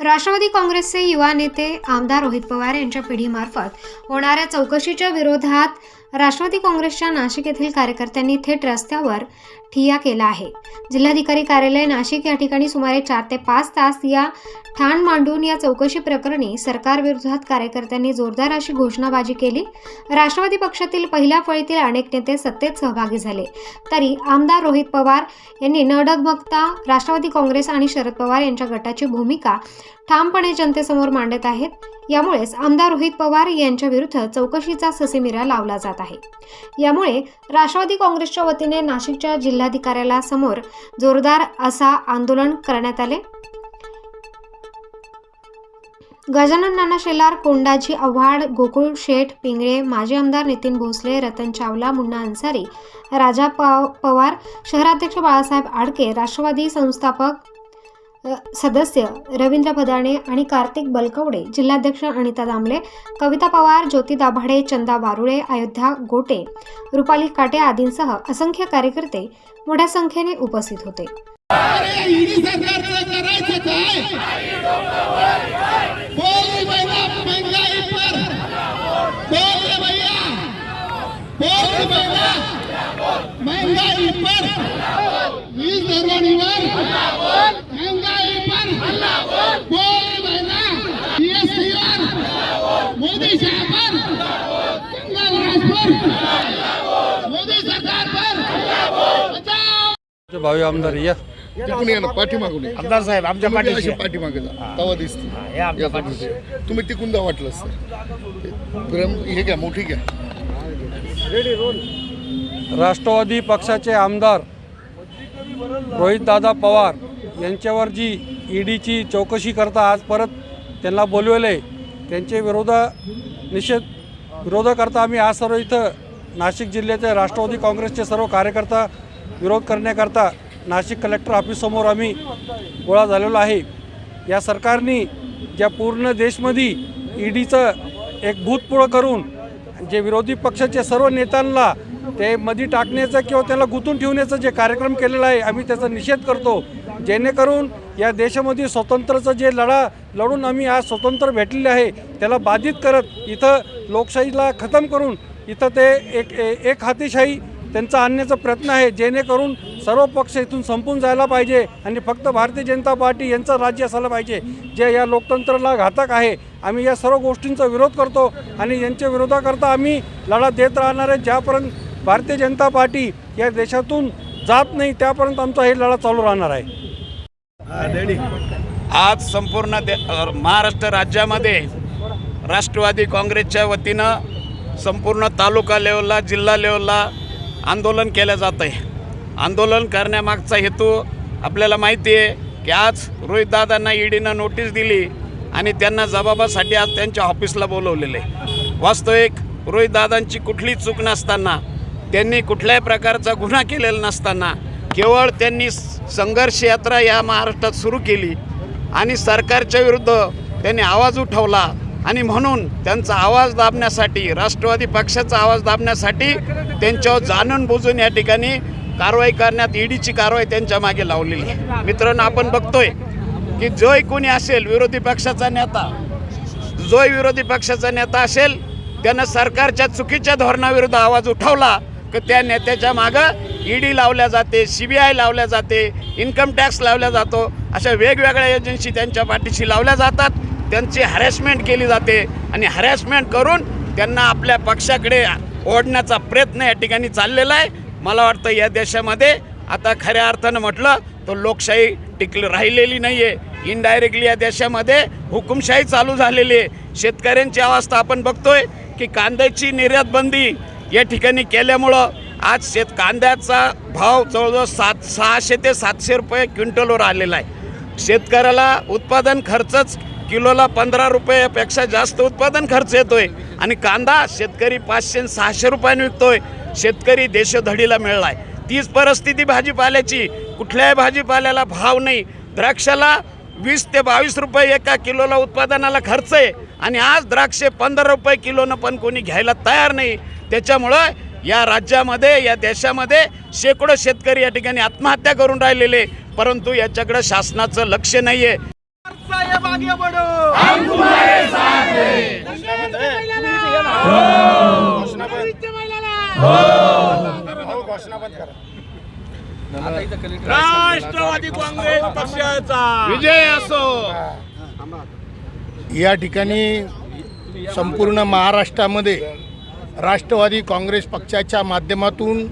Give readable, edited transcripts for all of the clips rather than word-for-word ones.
राष्ट्रवादी काँग्रेसचे युवा नेते आमदार रोहित पवार यांच्या पिढीमार्फत होणाऱ्या चौकशीच्या विरोधात राष्ट्रवादी काँग्रेसच्या नाशिक येथील कार्यकर्त्यांनी थेट रस्त्यावर ठिय्या केला आहे। जिल्हाधिकारी कार्यालय नाशिक या ठिकाणी सुमारे 4 ते 5 तास या ठाण मांडून या चौकशी प्रकरणी सरकार विरोधात कार्यकर्त्यांनी जोरदार अशी घोषणाबाजी केली। राष्ट्रवादी पक्षातील पहिल्या फळीतील अनेक नेते सत्तेत सहभागी झाले, तरी आमदार रोहित पवार यांनी न डगमगता राष्ट्रवादी काँग्रेस आणि शरद पवार यांच्या गटाची भूमिका ठामपणे जनतेसमोर मांडत आहेत। यामुळेच आमदार रोहित पवार यांच्या विरुद्ध चौकशीचा ससेमिरा लावला जात आहे। यामुळे राष्ट्रवादी काँग्रेसच्या वतीने नाशिकच्या जिल्हाधिकाऱ्यासमोर जोरदार असा आंदोलन करण्यात आले। गजानन नाना शेलार, कोंडाजी आव्हाड, गोकुळ शेठ पिंगळे, माजी आमदार नितीन भोसले, रतन चावला, मुन्ना अन्सारी, राजा पवार, शहराध्यक्ष बाळासाहेब आडके, राष्ट्रवादी संस्थापक सदस्य रवींद्र भदाणे आणि कार्तिक बलकवडे, जिल्हाध्यक्ष अनिता दामले, कविता पवार, ज्योती दाभाडे, चंदा बारुळे, अयोध्या गोटे, रुपाली काटे आदींसह असंख्य कार्यकर्ते मोठ्या संख्येने उपस्थित होते। मोदी साहब मोदी सरकार पर भावी आमदार या तिकडून या ना, पाठीमागून या. आमदार साहेब आमच्या तुम्ही पाठीशी अशी पाठीमागे जा, तवा दिसते. हे आमच्या पाठीशी. तुम्ही तिकून जा वाटलंच प्रेम हे घ्या, मोठी घ्या. राष्ट्रवादी पक्षाचे आमदार रोहितदादा पवार यांच्यावर जी ईडीची चौकशी करता आज परत त्यांना बोलवले, त्यांचे विरोध करता आम्ही आज सर्व इथं नाशिक जिल्ह्याचे राष्ट्रवादी काँग्रेसचे सर्व कार्यकर्ता विरोध करण्याकरता नाशिक कलेक्टर ऑफिससमोर आम्ही गोळा झालेलो आहे। या सरकारने ज्या पूर्ण देशमध्ये ईडीचं एक भूतपुळं करून जे विरोधी पक्षाचे सर्व नेत्यांना ते मध्ये टाकण्याचं किंवा त्याला गुंतून ठेवण्याचं जे कार्यक्रम केलेला आहे, आम्ही त्याचा निषेध करतो। जेणेकरून या देशामध्ये स्वतंत्रचं जे लढून आम्ही आज स्वतंत्र भेटलेले आहे त्याला बाधित करत इथं लोकशाहीला खतम करून इथं ते एक हातीशाही त्यांचा आणण्याचा प्रयत्न आहे। जेणेकरून सर्व पक्ष इथून संपून जायला पाहिजे आणि फक्त भारतीय जनता पार्टी यांचं राज्य असायला पाहिजे, जे या लोकतंत्राला घातक आहे। आम्ही या सर्व गोष्टींचा विरोध करतो आणि यांच्या विरोधाकरता आम्ही लढा देत राहणार आहे। ज्यापर्यंत भारतीय जनता पार्टी या देशातून जात नाही त्यापर्यंत आमचा हे लढा चालू राहणार आहे। आज संपूर्ण महाराष्ट्र राज्यामध्ये राष्ट्रवादी काँग्रेसच्या वतीनं संपूर्ण तालुका लेवलला, जिल्हा लेवलला आंदोलन केलं जात आहे। आंदोलन करण्यामागचा हेतू आपल्याला माहिती आहे की आज रोहितदादांना ईडीनं नोटीस दिली आणि त्यांना जबाबासाठी आज त्यांच्या ऑफिसला बोलवलेले आहे। वास्तविक रोहितदादांची कुठली चूक नसताना, त्यांनी कुठल्याही प्रकारचा गुन्हा केलेला नसताना केवळ त्यांनी संघर्ष यात्रा या महाराष्ट्रात सुरू केली आणि सरकारच्या विरुद्ध त्यांनी आवाज उठवला आणि म्हणून त्यांचा आवाज दाबण्यासाठी, राष्ट्रवादी पक्षाचा आवाज दाबण्यासाठी त्यांच्यावर जाणून बुजून या ठिकाणी कारवाई करण्यात ईडीची कारवाई त्यांच्या मागे लावलेली आहे। मित्रांनो, आपण बघतोय की जोही कोणी असेल विरोधी पक्षाचा नेता असेल त्यानं सरकारच्या चुकीच्या धोरणाविरुद्ध आवाज उठवला की त्या नेत्याच्या मागं ईडी लावल्या जाते, CBI लावल्या जाते, इन्कम टॅक्स लावला जातो, अशा वेगवेगळ्या एजन्सी त्यांच्या पाठीशी लावल्या जातात। त्यांची हॅरॅसमेंट केली जाते आणि हॅरॅसमेंट करून त्यांना आपल्या पक्षाकडे ओढण्याचा प्रयत्न या ठिकाणी चाललेला आहे। मला वाटतं या देशामध्ये आता खऱ्या अर्थानं म्हटलं तर लोकशाही राहिलेली नाही आहे। इनडायरेक्टली या देशामध्ये हुकुमशाही चालू झालेली आहे। शेतकऱ्यांची अवस्था आपण बघतोय की कांद्याची निर्यात बंदी या ठिकाणी केल्यामुळं आज कांद्याचा भाव जवळजवळ 600 ते 700 रुपये क्विंटलवर आलेला आहे। शेतकऱ्याला उत्पादन खर्चच किलोला 15 रुपयापेक्षा जास्त उत्पादन खर्च येतोय आणि कांदा शेतकरी 500-600 रुपयांनी विकतोय। शेतकरी देशोधडीला मिळला आहे। तीच परिस्थिती भाजीपाल्याची, कुठल्याही भाजीपाल्याला भाव नाही। द्राक्षाला 20 ते 22 रुपये एका किलोला उत्पादनाला खर्च आहे आणि आज द्राक्षे 15 रुपये किलोनं पण कोणी घ्यायला तयार नाही। त्याच्यामुळं या राज्यामध्ये, या देशामध्ये शेकडो शेतकरी या ठिकाणी आत्महत्या करून राहिलेले, परंतु याच्याकडे शासनाचं लक्ष नाही आहे। राष्ट्रवादी काँग्रेस पक्षाचा विजय असो. या ठिकाणी संपूर्ण महाराष्ट्रामध्ये राष्ट्रवादी काँग्रेस पक्षाच्या माध्यमातून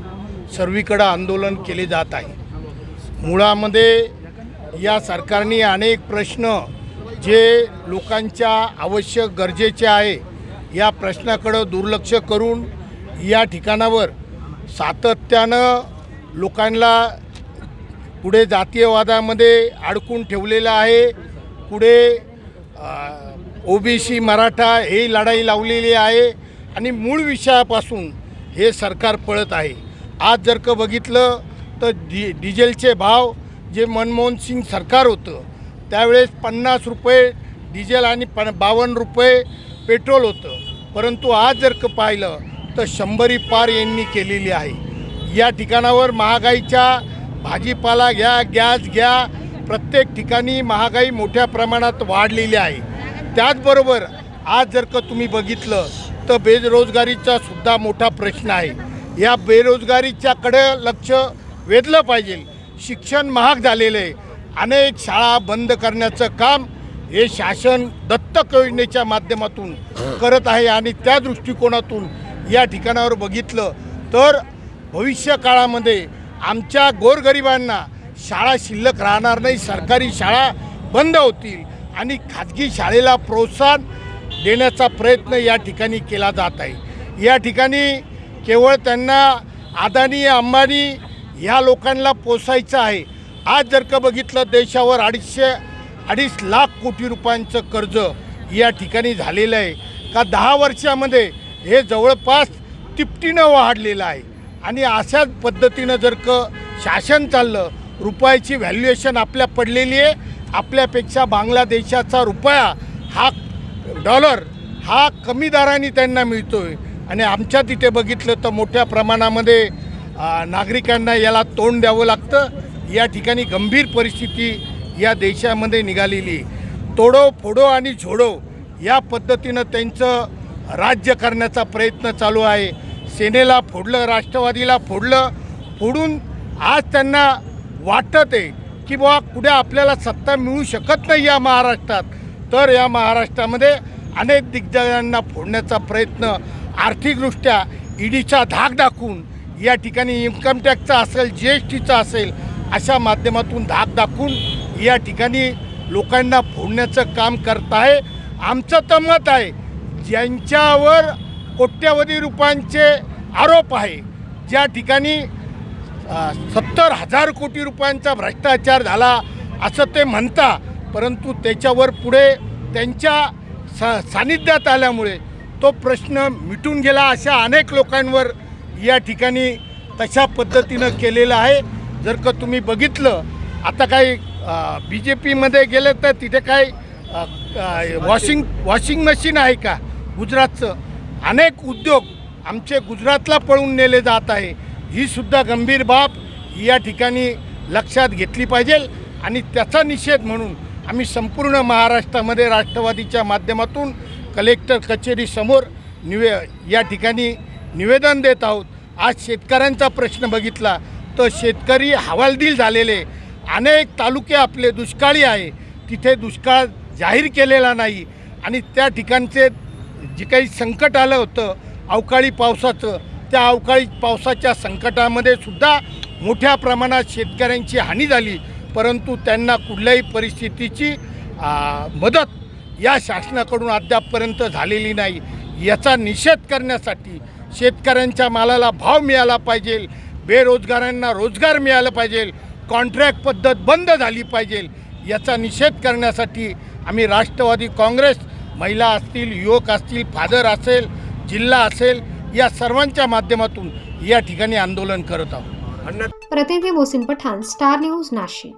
सर्वीकडे आंदोलन केले जात आहे. मुळामध्ये या सरकारने अनेक प्रश्न जे लोकांच्या आवश्यक गरजेचे आहे या प्रश्नाकडे दुर्लक्ष करून या ठिकाणावर सातत्यानं लोकांना पुढे जातीयवादामध्ये अडकून ठेवलेलं आहे. पुढे ओबीसी मराठा ही लढाई लावलेली आहे आणि मूळ विषयापासून हे सरकार पळत आहे. आज जर का बघितलं तर डिझेलचे भाव जे मनमोहन सिंग सरकार होतं त्यावेळेस 50 रुपये डिझेल आणि 52 रुपये पेट्रोल होतं, परंतु आज जर का पाहिलं तर 100 पार यांनी केलेली आहे. या ठिकाणावर महागाईच्या भाजीपाला घ्या, गॅस घ्या, प्रत्येक ठिकाणी महागाई मोठ्या प्रमाणात वाढलेली आहे. त्याचबरोबर आज जर का तुम्ही बघितलं तर बेरोजगारीचा सुद्धा मोठा प्रश्न आहे. या बेरोजगारीच्याकडे लक्ष वेधलं पाहिजे. शिक्षण महाग झालेलं आहे. अनेक शाळा बंद करण्याचं काम हे शासन दत्तक योजनेच्या माध्यमातून करत आहे आणि त्या दृष्टिकोनातून या ठिकाणावर बघितलं तर भविष्य काळामध्ये आमच्या गोरगरिबांना शाळा शिल्लक राहणार नाही. सरकारी शाळा बंद होतील आणि खाजगी शाळेला प्रोत्साहन देण्याचा प्रयत्न या ठिकाणी केला जात आहे. या ठिकाणी केवळ त्यांना अदानी अंबानी ह्या लोकांना पोसायचं आहे. आज जर का बघितलं देशावर 2.5 लाख कोटी रुपयांचं कर्ज या ठिकाणी झालेलं आहे का 10 वर्षामध्ये हे जवळपास तिपटीनं वाढलेलं आहे. आणि अशाच पद्धतीनं जर का शासन चाललं, रुपयाची व्हॅल्युएशन आपल्या पडलेली आहे. आपल्यापेक्षा बांगलादेशाचा रुपया हा डॉलर हा कमी दराने त्यांना मिळतो आहे आणि आमच्या तिथे बघितलं तर मोठ्या प्रमाणामध्ये नागरिकांना याला तोंड द्यावं लागतं. या ठिकाणी गंभीर परिस्थिती या देशामध्ये निघालेली आहे. तोडो फोडो आणि झोडो या पद्धतीनं त्यांचं राज्य करण्याचा प्रयत्न चालू आहे. सेनेला फोडलं, राष्ट्रवादीला फोडून आज त्यांना वाटत आहे की बुवा कुठे आपल्याला सत्ता मिळू शकत नाही या महाराष्ट्रात. तर या महाराष्ट्रामध्ये अनेक दिग्गजांना फोडण्याचा प्रयत्न आर्थिकदृष्ट्या ईडीचा धाक दाखवून या ठिकाणी इन्कम टॅक्सचा असेल, GSTचा असेल अशा माध्यमातून धाक दाखवून या ठिकाणी लोकांना फोडण्याचं काम करत आहे. आमचं तर मत आहे ज्यांच्यावर कोट्यवधी रुपयांचे आरोप आहे, ज्या ठिकाणी 70,000 कोटी रुपयांचा भ्रष्टाचार झाला असं ते म्हणता, परंतु त्याच्यावर पुढे त्यांच्या सानिध्यात आल्यामुळे तो प्रश्न मिटून गेला. अशा अनेक लोकांवर या ठिकाणी तशा पद्धतीनं केलेलं आहे. जर का तुम्ही बघितलं आता काही BJPमध्ये गेलं तर तिथे काही वॉशिंग मशीन आहे का गुजरातचं, अनेक उद्योग आमचे गुजरातला पळून नेले जात आहे. ही सुद्धा गंभीर बाब या ठिकाणी लक्षात घेतली पाहिजे आणि त्याचा निषेध म्हणून आम्ही संपूर्ण महाराष्ट्रामध्ये राष्ट्रवादीच्या माध्यमातून कलेक्टर कचेरीसमोर या ठिकाणी निवेदन देत आहोत. आज शेतकऱ्यांचा प्रश्न बघितला तर शेतकरी हवालदिल झालेले, अनेक तालुके आपले दुष्काळी आहे, तिथे दुष्काळ जाहीर केलेला नाही आणि त्या ठिकाणचे जे काही संकट आलं होतं अवकाळी पावसाचं, त्या अवकाळी पावसाच्या संकटामध्ये सुद्धा मोठ्या प्रमाणात शेतकऱ्यांची हानी झाली, परंतु त्यांना कुठल्याही परिस्थितीची मदत या शासनाकडून अद्यापपर्यंत झालेली नाही. याचा निषेध करण्यासाठी शेतकऱ्यांच्या मालाला भाव मिळाला पाहिजे, बेरोजगारांना रोजगार मिळाला पाहिजे, कॉन्ट्रॅक्ट पद्धत बंद झाली पाहिजे, याचा निषेध करण्यासाठी आम्ही राष्ट्रवादी काँग्रेस महिला असतील, युवक असतील, फादर असेल, जिल्हा असेल या सर्वांच्या माध्यमातून या ठिकाणी आंदोलन करत आहोत. प्रतिनिधी मोहसिन पठाण, स्टार न्यूज, नाशिक.